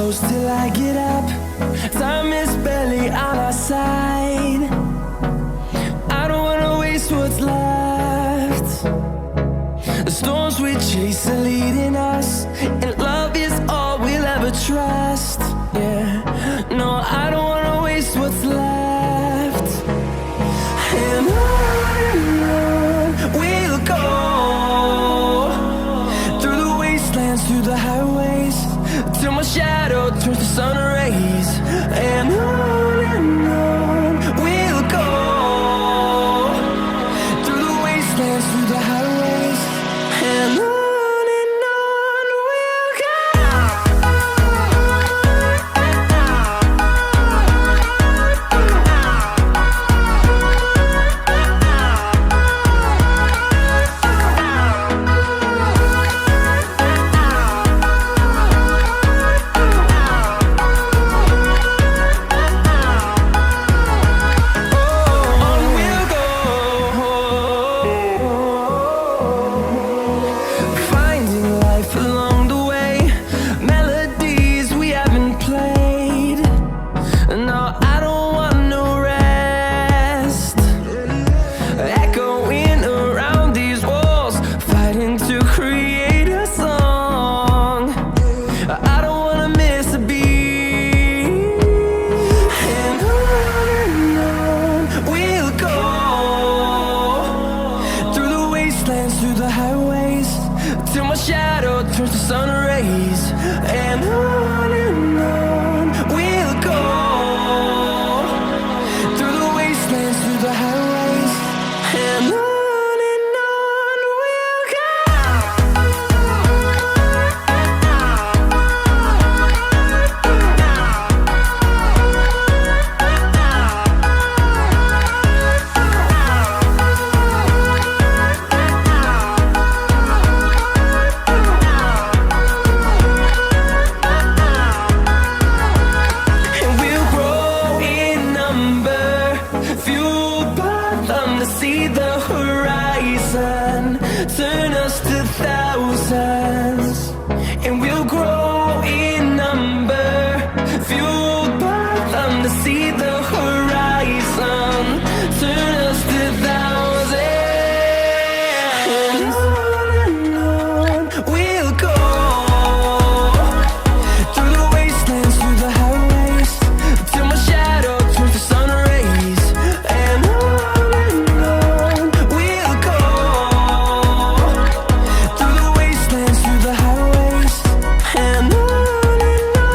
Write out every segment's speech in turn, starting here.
close till I get up. Time is barely on our side. I don't wanna waste what's left. The storms we chase are leading us, and love is all we'll ever trust. Yeah, no, I don't wanna waste what's left. And on we'll go, through the wastelands, through the highways, till my shadow turns to sun rays. And on we'll go, through the wastelands, through the highways, and on. Through the highways, till my shadow turns to sun rays. And on we'll go, through the wastelands, through the highways, and on we'll go. Turn us to thousands, and we'll grow in number, fueled by them to see the horizon. Turn us to thousands, and on we'll go, through the wastelands, through the highways, till my shadow turns to sun rays. And on we'll go, through the wastelands, through the highways, and on we'll go.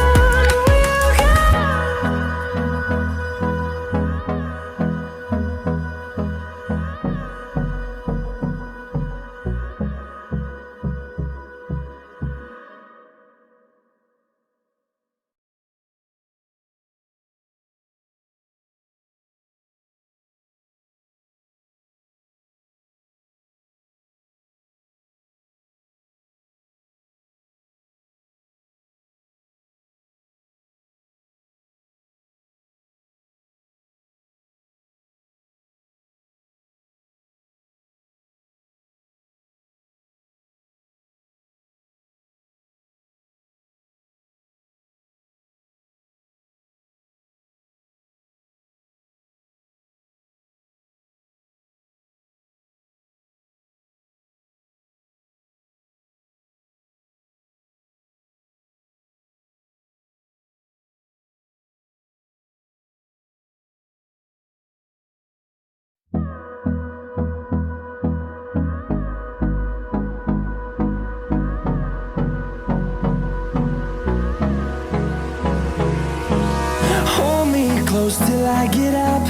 Hold me close till I get up.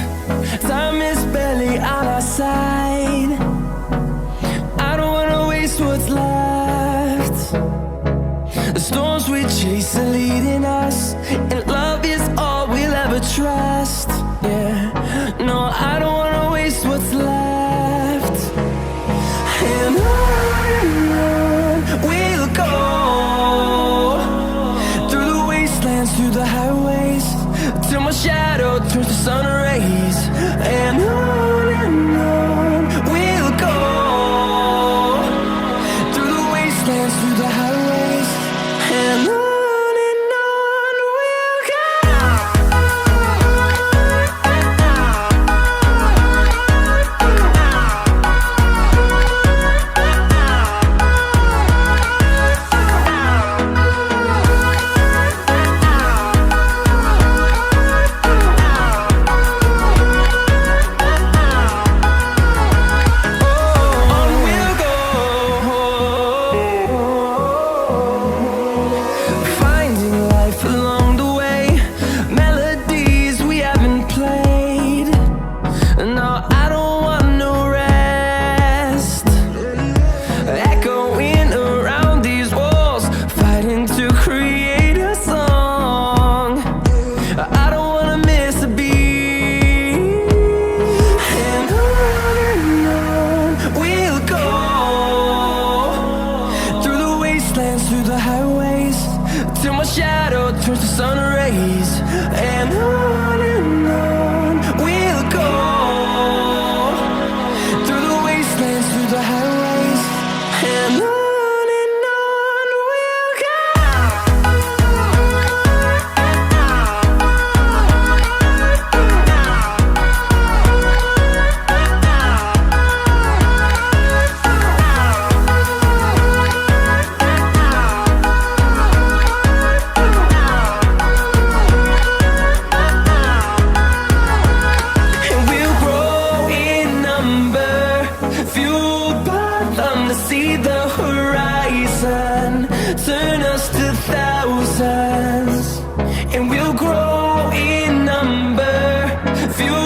Time is barely on our side. I don't wanna waste what's left. The storms we chase are leading us, and love is all we'll ever trust. Yeah, no, I don't wanna waste what's left. And on we'll go, through the wastelands, through the highways, till my shadow turns to sun rays. And on we'll go, through the wastelands, through the highways, and on Feel